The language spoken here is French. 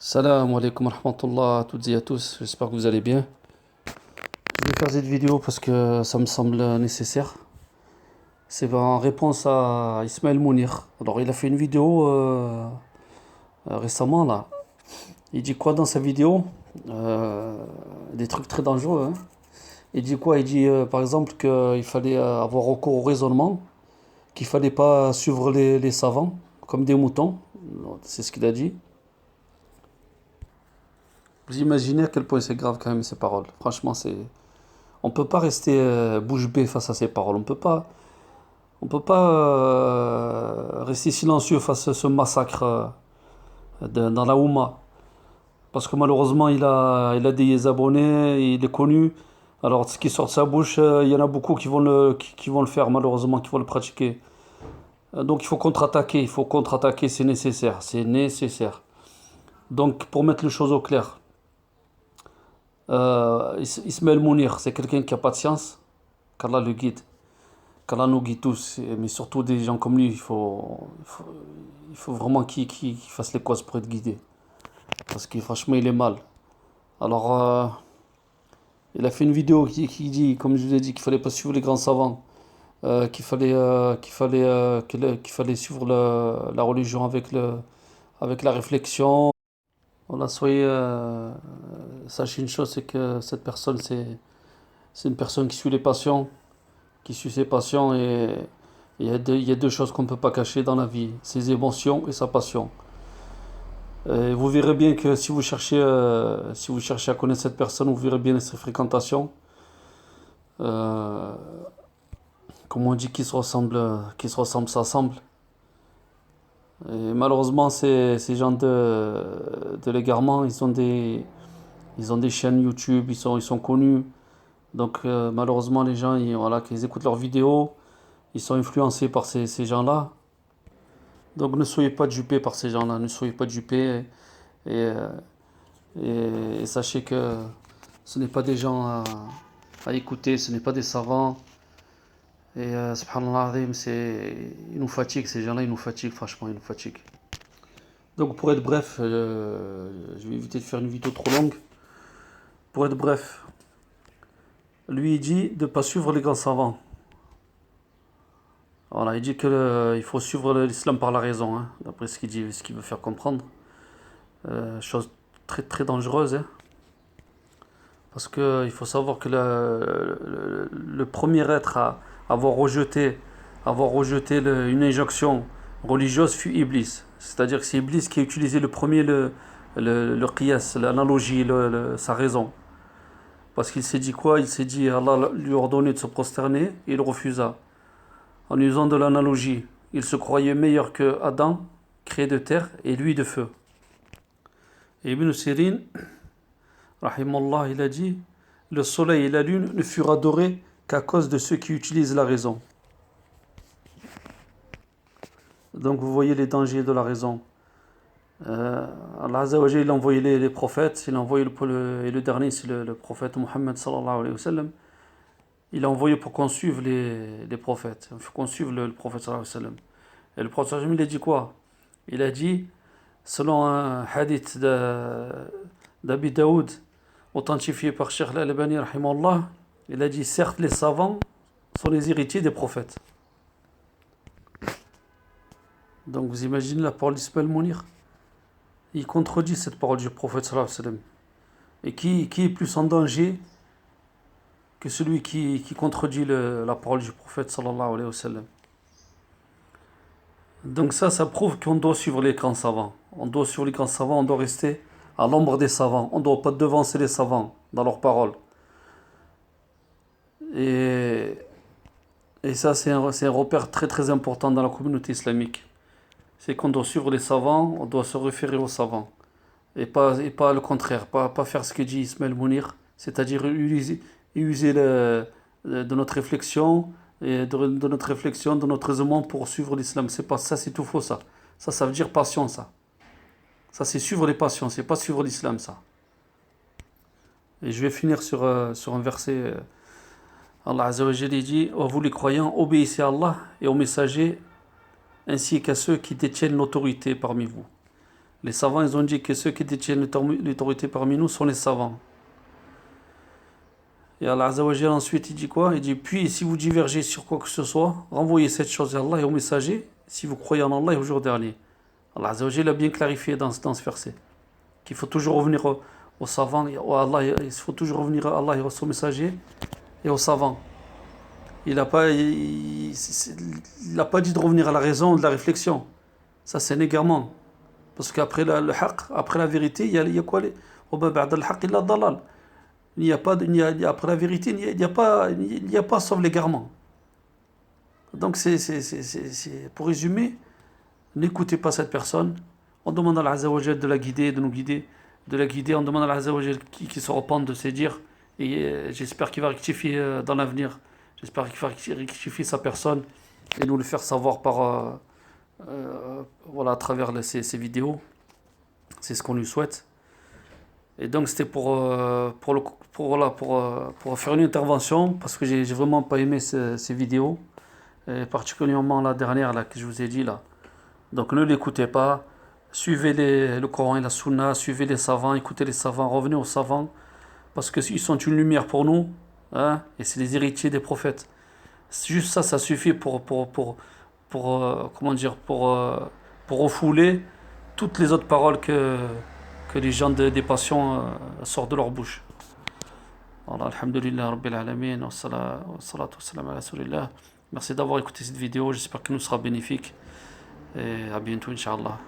Salam alaikum wa rahmatullah à toutes et à tous, j'espère que vous allez bien. Je vais faire cette vidéo parce que ça me semble nécessaire. C'est en réponse à Ismaël Mounir. Alors il a fait une vidéo récemment là. Il dit quoi dans sa vidéo? Des trucs très dangereux, hein. Il dit quoi? Il dit par exemple qu'il fallait avoir recours au raisonnement, qu'il fallait pas suivre les savants comme des moutons. C'est ce qu'il a dit. Vous imaginez à quel point c'est grave quand même ces paroles. Franchement, on peut pas rester bouche bée face à ces paroles. On peut pas rester silencieux face à ce massacre dans la Oumma. Parce que malheureusement, il a des abonnés, il est connu. Alors, ce qui sort de sa bouche, il y en a beaucoup qui vont le faire, malheureusement, qui vont le pratiquer. Donc, il faut contre-attaquer. Il faut contre-attaquer, c'est nécessaire. C'est nécessaire. Donc, pour mettre les choses au clair, Ismaël Mounir, c'est quelqu'un qui n'a pas de science. Qu'Allah le guide. Qu'Allah nous guide tous. Mais surtout des gens comme lui, il faut vraiment qu'il fasse les causes pour être guidé. Parce que franchement, il est mal. Alors, il a fait une vidéo qui dit, comme je vous ai dit, qu'il fallait pas suivre les grands savants. Qu'il fallait suivre la religion avec la réflexion. Voilà, sachez une chose, c'est que cette personne, c'est une personne qui suit les passions, qui suit ses passions et il y a deux choses qu'on ne peut pas cacher dans la vie, ses émotions et sa passion. Et vous verrez bien que si vous cherchez à connaître cette personne, vous verrez bien ses fréquentations. Euh, Comme on dit, qui se ressemble s'assemble. Et malheureusement, ces gens de l'égarement, ils ont des chaînes YouTube, ils sont connus. Donc malheureusement, les gens, voilà, qu'ils écoutent leurs vidéos, ils sont influencés par ces gens-là. Donc ne soyez pas dupés par ces gens-là, ne soyez pas dupés et, euh, et sachez que ce n'est pas des gens à écouter, ce n'est pas des savants. Et subhanallah, azim, ils nous fatiguent, ces gens-là, ils nous fatiguent, franchement, ils nous fatiguent. Donc pour être bref, je vais éviter de faire une vidéo trop longue. Pour être bref, lui il dit de ne pas suivre les grands savants. Voilà, il dit qu'il faut suivre l'islam par la raison, hein, d'après ce qu'il dit, ce qu'il veut faire comprendre. Chose très très dangereuse, hein, parce qu'il faut savoir que le premier être à avoir rejeté une injonction religieuse fut Iblis. C'est-à-dire que c'est Iblis qui a utilisé le premier le qiyas, l'analogie, sa raison. Parce qu'il s'est dit quoi? Il s'est dit Allah lui a ordonné de se prosterner et il refusa. En usant de l'analogie, il se croyait meilleur que Adam, créé de terre, et lui de feu. Et Ibn Sirin, rahimallah, il a dit, le soleil et la lune ne furent adorés qu'à cause de ceux qui utilisent la raison. Donc vous voyez les dangers de la raison. Allah Azza wa Jalla, il a envoyé les prophètes, il a envoyé et le dernier c'est le prophète Mohammed sallallahu alayhi wa sallam. Il a envoyé pour qu'on suive les prophètes, qu'on suive le prophète sallallahu alayhi wa sallam. Et le prophète sallallahu alayhi wa sallam, il a dit quoi? Il a dit, selon un hadith d'Abi Daoud, authentifié par Cheikh Al-Albani, rahimahullah, il a dit, certes les savants sont les héritiers des prophètes. Donc vous imaginez la parole d'Ismaël Mounir? Il contredit cette parole du prophète sallallahu alayhi wa sallam. Et qui est plus en danger que celui qui contredit la parole du prophète sallallahu alayhi wa sallam? Donc ça prouve qu'on doit suivre les grands savants. On doit suivre les grands savants, on doit rester à l'ombre des savants. On ne doit pas devancer les savants dans leurs paroles. Et, et ça, c'est un repère très très important dans la communauté islamique. C'est qu'on doit suivre les savants, on doit se référer aux savants. Et pas le contraire, pas faire ce que dit Ismaël Mounir, c'est-à-dire user de notre réflexion, de notre réflexion, de notre raisonnement pour suivre l'islam. C'est pas ça, c'est tout faux ça. Ça veut dire passion ça. Ça c'est suivre les passions, c'est pas suivre l'islam ça. Et je vais finir sur un verset. Allah Azza wa Jalla dit: ô vous les croyants, obéissez à Allah et aux messagers ainsi qu'à ceux qui détiennent l'autorité parmi vous. Les savants, ils ont dit que ceux qui détiennent l'autorité parmi nous sont les savants. Et Allah Azza wa Jalla ensuite, il dit quoi? Il dit, puis si vous divergez sur quoi que ce soit, renvoyez cette chose à Allah et au messager, si vous croyez en Allah et au jour dernier. Allah Azza wa Jalla a bien clarifié dans ce verset qu'il faut toujours revenir aux savants, à Allah, il faut toujours revenir à Allah et au messager et aux savants. Il n'a pas, pas dit de revenir à la raison ou de la réflexion. Ça, c'est un égarement. Parce qu'après le haqq, après la vérité, il y a quoi? Il n'y a pas, après la vérité, il n'y a pas sauf l'égarement. Donc, pour résumer, n'écoutez pas cette personne. On demande à Allah Azza wa Jal de la guider, de nous guider, de la guider. On demande à Allah Azza wa Jal qu'il se repente de ses dires. Et j'espère qu'il va rectifier dans l'avenir. J'espère qu'il va rectifier sa personne et nous le faire savoir par, voilà, à travers ces vidéos. C'est ce qu'on lui souhaite. Et donc c'était pour faire une intervention parce que j'ai vraiment pas aimé ces vidéos, et particulièrement la dernière là que je vous ai dit là. Donc ne l'écoutez pas, suivez le Coran et la Sunna, suivez les savants, écoutez les savants, revenez aux savants parce qu'ils sont une lumière pour nous, hein, et c'est les héritiers des prophètes. Juste ça suffit comment dire, pour refouler toutes les autres paroles que les gens des passions sortent de leur bouche. Alors, alhamdulillah, rabbil alamin, wa salatu wa salam ala rasulillah. Merci d'avoir écouté cette vidéo, j'espère qu'elle nous sera bénéfique et à bientôt, Inch'Allah.